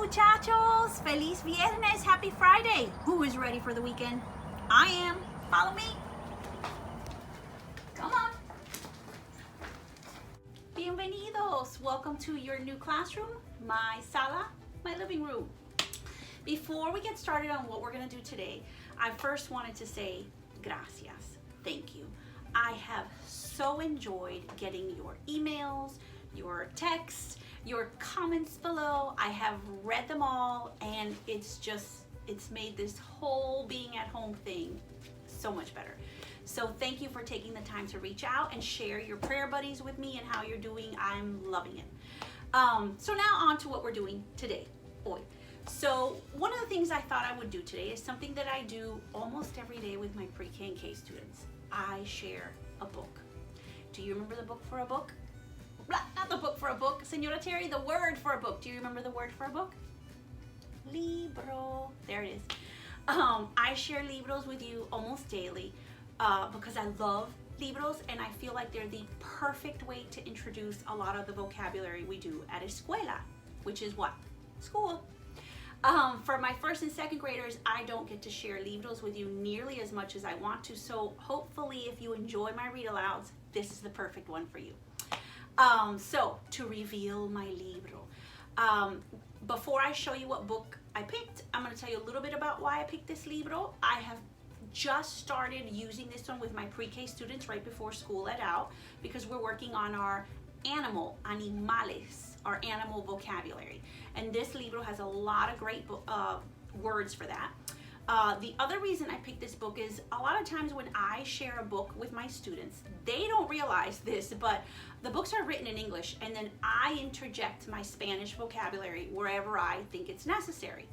muchachos! Feliz Viernes! Happy Friday! Who is ready for the weekend? I am. Follow me. Come on. Bienvenidos! Welcome to your new classroom, my sala, my living room. Before we get started on what we're going to do today, I first wanted to say gracias. Thank you. I have so enjoyed getting your emails, your texts, your comments below. I have read them all, and it's made this whole being at home thing so much better. So thank you for taking the time to reach out and share your prayer buddies with me and how you're doing. I'm loving it. So now on to what we're doing today. Hoy. So one of the things I thought I would do today is something that I do almost every day with my pre-K and K students. I share a book. Do you remember the book for a book? Not the book for a book, Senora Terry, the word for a book. Do you remember the word for a book? Libro. There it is. I share libros with you almost daily because I love libros, and I feel like they're the perfect way to introduce a lot of the vocabulary we do at escuela, which is what? School. For my first and second graders, I don't get to share libros with you nearly as much as I want to, so hopefully if you enjoy my read alouds, this is the perfect one for you. So to reveal my libro, before I show you what book I picked, I'm going to tell you a little bit about why I picked this libro. I have just started using this one with my pre-K students right before school let out, because we're working on our animales, our animal vocabulary. And this libro has a lot of great words for that. The other reason I picked this book is a lot of times when I share a book with my students, they don't realize this, but the books are written in English, and then I interject my Spanish vocabulary wherever I think it's necessary.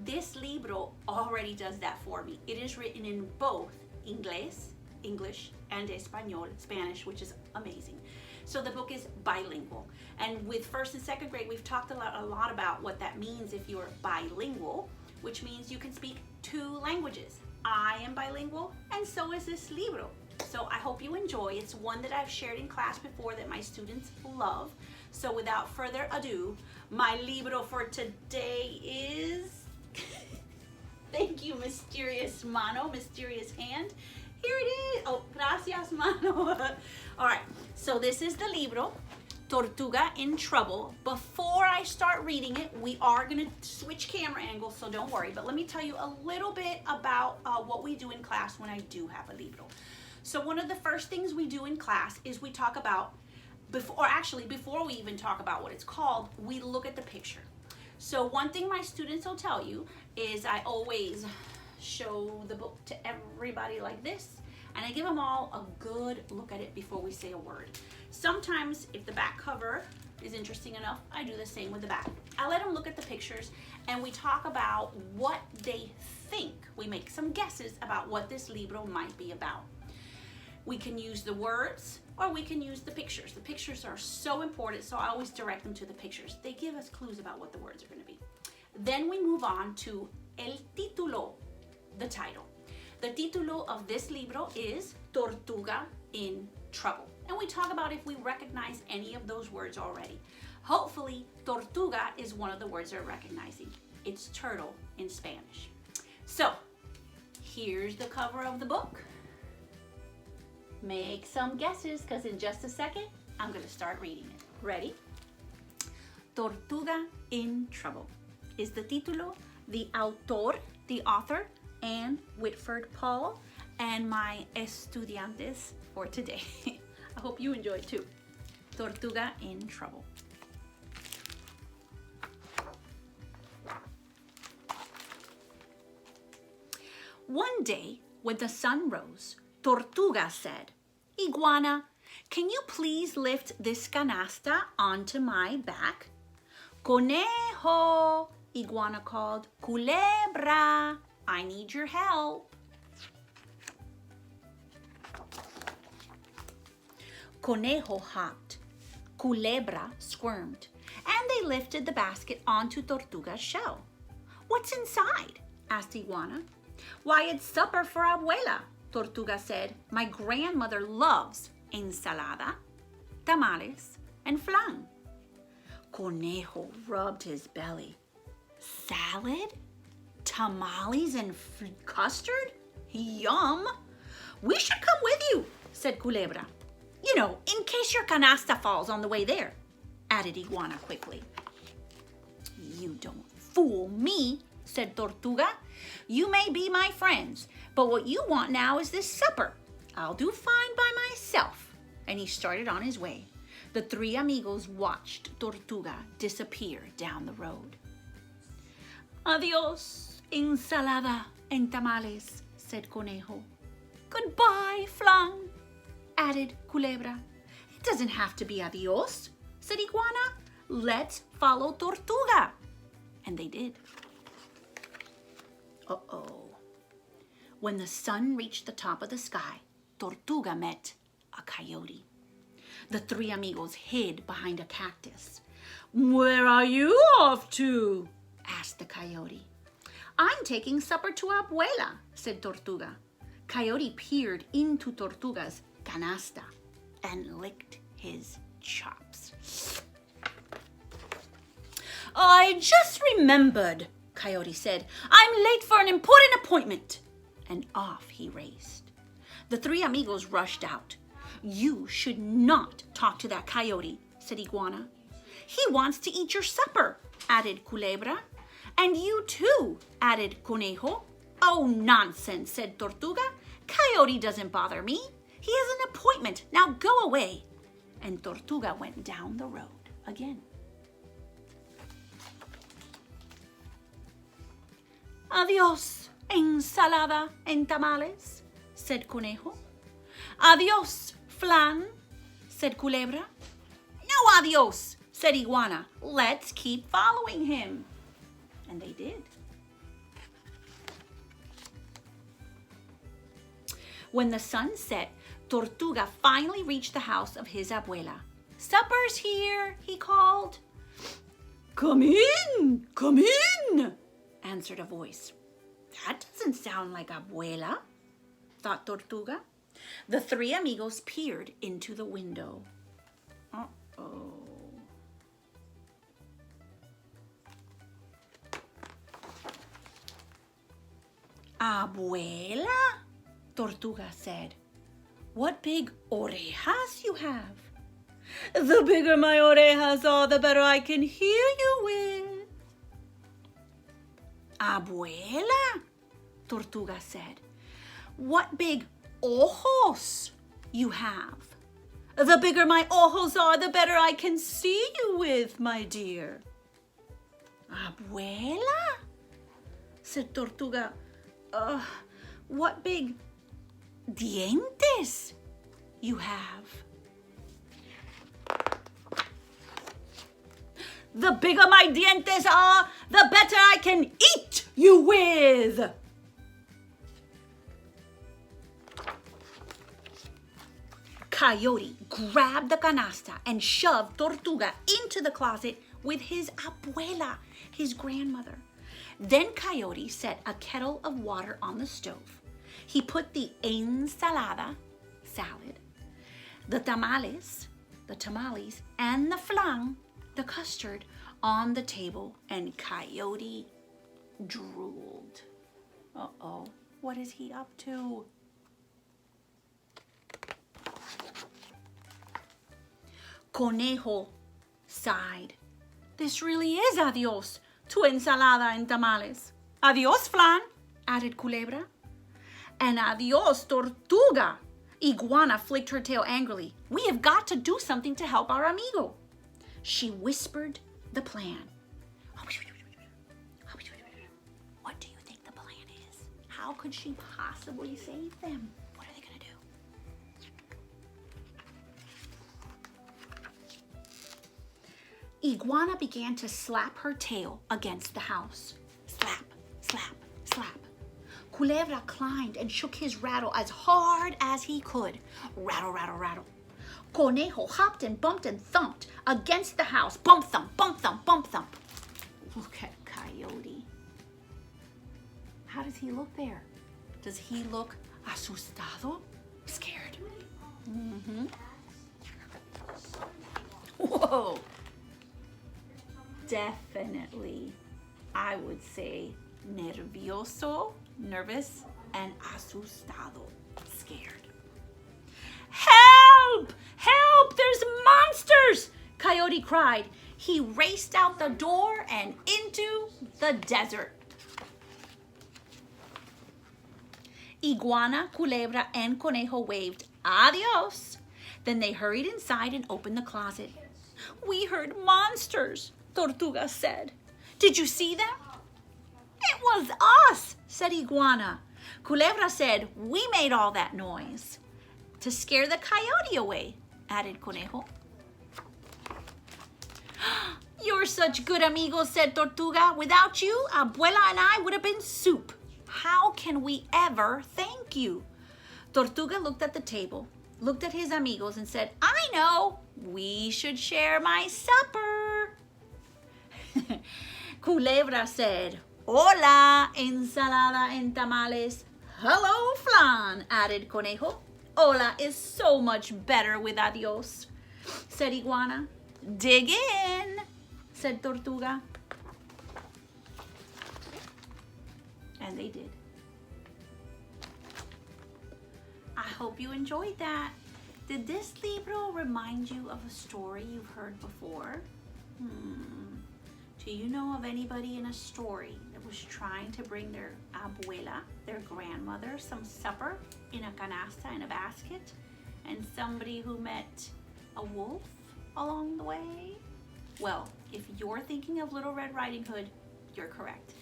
This libro already does that for me. It is written in both English, and Español, Spanish, which is amazing. So the book is bilingual. And with first and second grade, we've talked a lot about what that means if you're bilingual, which means you can speak 2 languages. I am bilingual, and so is this libro. So I hope you enjoy. It's one that I've shared in class before that my students love. So without further ado, my libro for today is, thank you, mysterious mano, mysterious hand. Here it is. Oh, gracias, mano. All right, so this is the libro, Tortuga in Trouble. Before I start reading it, we are going to switch camera angles, so don't worry. But let me tell you a little bit about what we do in class when I do have a libro. So one of the first things we do in class is we talk about, before we even talk about what it's called, we look at the picture. So one thing my students will tell you is I always show the book to everybody like this, and I give them all a good look at it before we say a word. Sometimes if the back cover is interesting enough, I do the same with the back. I let them look at the pictures, and we talk about what they think. We make some guesses about what this libro might be about. We can use the words, or we can use the pictures. The pictures are so important, so I always direct them to the pictures. They give us clues about what the words are going to be. Then we move on to el título, the title. The título of this libro is Tortuga in Trouble. And we talk about if we recognize any of those words already. Hopefully, tortuga is one of the words they're recognizing. It's turtle in Spanish. So, here's the cover of the book. Make some guesses, because in just a second, I'm going to start reading it. Ready? Tortuga in Trouble is the título. The autor, the author, and Whitford Paul, and my estudiantes for today. I hope you enjoy it too. Tortuga in Trouble. One day, when the sun rose, Tortuga said, "Iguana, can you please lift this canasta onto my back?" "Conejo," Iguana called. "Culebra, I need your help." Conejo hopped. Culebra squirmed, and they lifted the basket onto Tortuga's shell. "What's inside?" asked Iguana. "Why, it's supper for Abuela," Tortuga said. "My grandmother loves ensalada, tamales, and flan." Conejo rubbed his belly. Salad? Tamales and custard? Yum! We should come with you, said Culebra. You know, in case your canasta falls on the way there, added Iguana quickly. You don't fool me, said Tortuga. You may be my friends, but what you want now is this supper. I'll do fine by myself. And he started on his way. The three amigos watched Tortuga disappear down the road. Adios, ensalada en tamales, said Conejo. Goodbye, flan, added Culebra. It doesn't have to be adios, said Iguana. Let's follow Tortuga. And they did. Uh-oh. When the sun reached the top of the sky, Tortuga met a coyote. The three amigos hid behind a cactus. Where are you off to? Asked the coyote. I'm taking supper to Abuela, said Tortuga. Coyote peered into Tortuga's canasta and licked his chops. I just remembered, Coyote said. I'm late for an important appointment. And off he raced. The three amigos rushed out. You should not talk to that coyote, said Iguana. He wants to eat your supper, added Culebra. And you too, added Conejo. Oh, nonsense, said Tortuga. Coyote doesn't bother me. He has an appointment. Now go away. And Tortuga went down the road again. Adios, ensalada en tamales, said Conejo. Adios, flan, said Culebra. No adios, said Iguana. Let's keep following him. And they did. When the sun set, Tortuga finally reached the house of his abuela. Supper's here, he called. Come in, answered a voice. That doesn't sound like abuela, thought Tortuga. The three amigos peered into the window. Uh-oh. Abuela? Tortuga said. What big orejas you have. The bigger my orejas are, the better I can hear you with. Abuela? Tortuga said. What big ojos you have. The bigger my ojos are, the better I can see you with, my dear. Abuela? Said Tortuga. What big dientes you have. The bigger my dientes are, the better I can eat you with. Coyote grabbed the canasta and shoved Tortuga into the closet with his abuela, his grandmother. Then Coyote set a kettle of water on the stove. He put the ensalada, salad, the tamales, and the flan, the custard, on the table, and Coyote drooled. Uh-oh, what is he up to? Conejo sighed. This really is adios to ensalada and tamales. Adios, flan, added Culebra. And adios, Tortuga. Iguana flicked her tail angrily. We have got to do something to help our amigo. She whispered the plan. What do you think the plan is? How could she possibly save them? What are they going to do? Iguana began to slap her tail against the house. Slap, slap, slap. Culebra climbed and shook his rattle as hard as he could. Rattle, rattle, rattle. Conejo hopped and bumped and thumped against the house. Bump, thump, bump, thump, bump, thump. Look at Coyote. How does he look there? Does he look asustado? Scared. Mm-hmm. Whoa. Definitely I would say nervioso, nervous, and asustado, scared. Help! Help! There's monsters! Coyote cried. He raced out the door and into the desert. Iguana, Culebra, and Conejo waved adios. Then they hurried inside and opened the closet. We heard monsters, Tortuga said. Did you see them? It was us, said Iguana. Culebra said, we made all that noise. To scare the coyote away, added Conejo. You're such good amigos, said Tortuga. Without you, Abuela and I would have been soup. How can we ever thank you? Tortuga looked at the table, looked at his amigos, and said, I know, we should share my supper. Culebra said, Hola, ensalada en tamales. Hello, flan, added Conejo. Hola is so much better with adios, said Iguana. Dig in, said Tortuga. And they did. I hope you enjoyed that. Did this libro remind you of a story you've heard before? Do you know of anybody in a story that was trying to bring their abuela, their grandmother, some supper in a canasta, in a basket, and somebody who met a wolf along the way? Well, if you're thinking of Little Red Riding Hood, you're correct.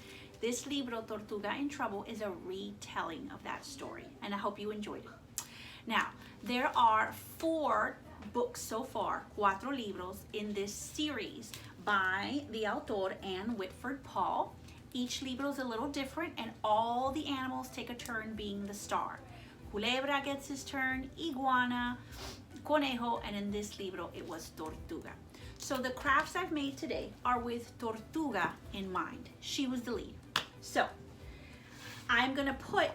This libro, Tortuga in Trouble, is a retelling of that story, and I hope you enjoyed it. Now, there are 4 books so far, 4 libros, in this series by the author Anne Whitford Paul. Each libro is a little different, and all the animals take a turn being the star. Culebra gets his turn, Iguana, Conejo, and in this libro, it was Tortuga. So the crafts I've made today are with Tortuga in mind. She was the lead. So I'm gonna put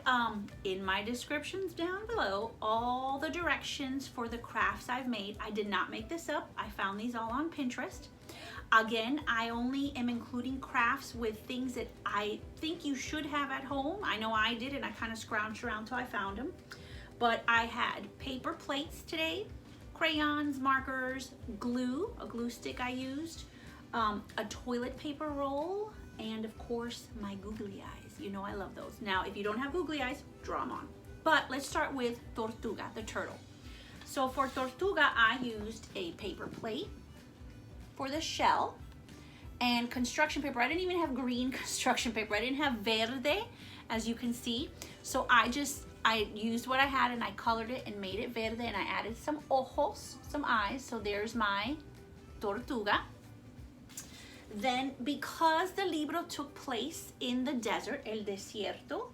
in my descriptions down below all the directions for the crafts I've made. I did not make this up. I found these all on Pinterest. Again, I only am including crafts with things that I think you should have at home. I know I did, and I kind of scrounged around till I found them. But I had paper plates today, crayons, markers, glue, a glue stick I used, a toilet paper roll, and of course my googly eyes. You know I love those. Now, if you don't have googly eyes, draw them on. But let's start with Tortuga, the turtle. So for Tortuga, I used a paper plate for the shell and construction paper. I didn't even have green construction paper. I didn't have verde, as you can see. So I used what I had and I colored it and made it verde, and I added some ojos, some eyes. So there's my Tortuga. Then, because the libro took place in the desert, el desierto,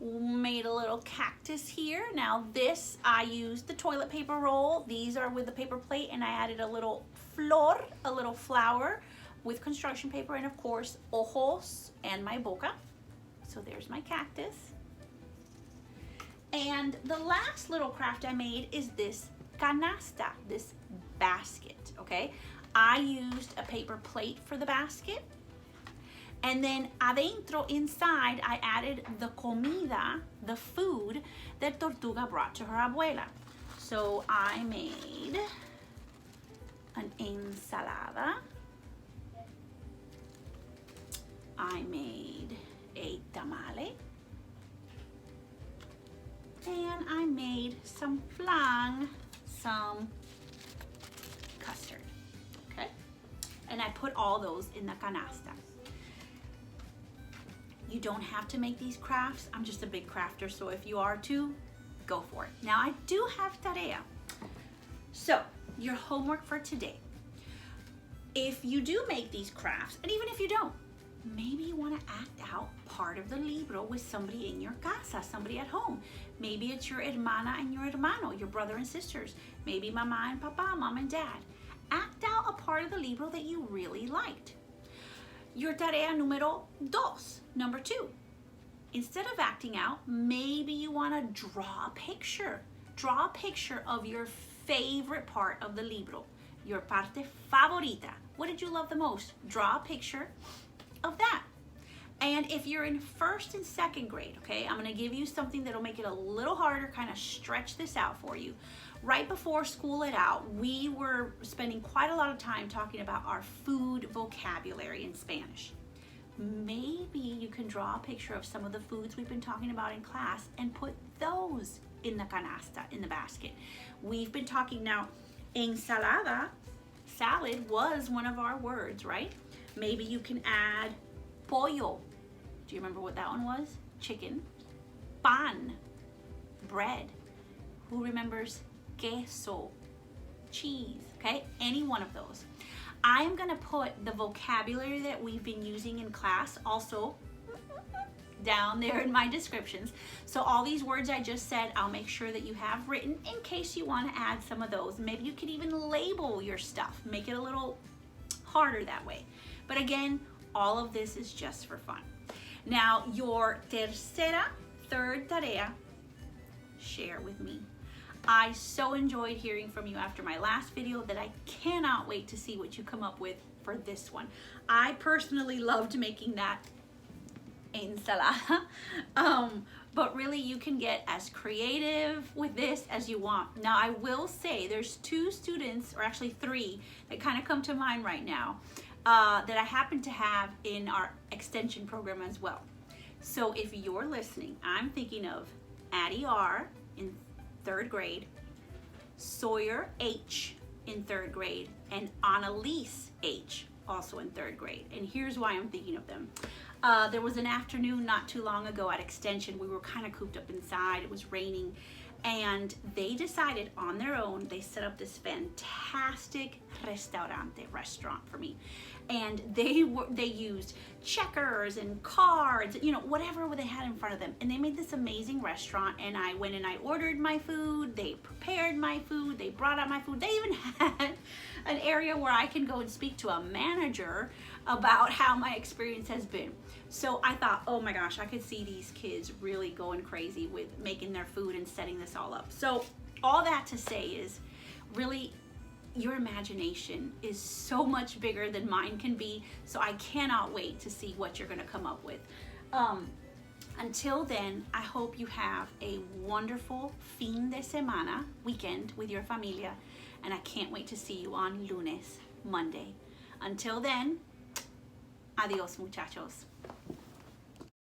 made a little cactus here. Now this, I used the toilet paper roll. These are with the paper plate, and I added a little flor, a little flower with construction paper, and of course, ojos and my boca. So there's my cactus. And the last little craft I made is this canasta, this basket, okay? I used a paper plate for the basket, and then adentro, inside, I added the comida, the food that Tortuga brought to her abuela. So I made an ensalada, I made a tamale, and I made some flan, some custard. And I put all those in the canasta. You don't have to make these crafts. I'm just a big crafter, so if you are too, go for it. Now I do have tarea. So your homework for today. If you do make these crafts, and even if you don't, maybe you want to act out part of the libro with somebody in your casa, somebody at home. Maybe it's your hermana and your hermano, your brother and sisters. Maybe mama and papa, mom and dad. Act out a part of the libro that you really liked. Your tarea número 2, number 2. Instead of acting out, maybe you want to draw a picture. Draw a picture of your favorite part of the libro, your parte favorita. What did you love the most? Draw a picture of that. And if you're in first and second grade, okay, I'm gonna give you something that'll make it a little harder, kind of stretch this out for you. Right before School It Out, we were spending quite a lot of time talking about our food vocabulary in Spanish. Maybe you can draw a picture of some of the foods we've been talking about in class and put those in the canasta, in the basket. We've been talking now, ensalada, salad was one of our words, right? Maybe you can add pollo. Do you remember what that one was? Chicken. Pan, bread. Who remembers queso, cheese, okay? Any one of those. I am gonna put the vocabulary that we've been using in class also down there in my descriptions. So all these words I just said, I'll make sure that you have written in case you wanna add some of those. Maybe you could even label your stuff, make it a little harder that way. But again, all of this is just for fun. Now, your third tarea, share with me. I so enjoyed hearing from you after my last video that I cannot wait to see what you come up with for this one. I personally loved making that ensalada, but really you can get as creative with this as you want. Now I will say there's 2 students, or actually 3, that kind of come to mind right now that I happen to have in our extension program as well. So if you're listening, I'm thinking of Addie R in 3rd grade, Sawyer H in 3rd grade, and Annalise H also in 3rd grade. And here's why I'm thinking of them. There was an afternoon not too long ago at extension. We were kind of cooped up inside. It was raining, and they decided on their own, they set up this fantastic restaurant for me. And they used checkers and cards, you know, whatever they had in front of them. And they made this amazing restaurant, and I went and I ordered my food, they prepared my food, they brought out my food. They even had an area where I can go and speak to a manager about how my experience has been. So I thought, oh my gosh, I could see these kids really going crazy with making their food and setting this all up. So all that to say is, really, your imagination is so much bigger than mine can be, so I cannot wait to see what you're gonna come up with. Until then, I hope you have a wonderful fin de semana, weekend with your familia, and I can't wait to see you on lunes, Monday. Until then, adios muchachos.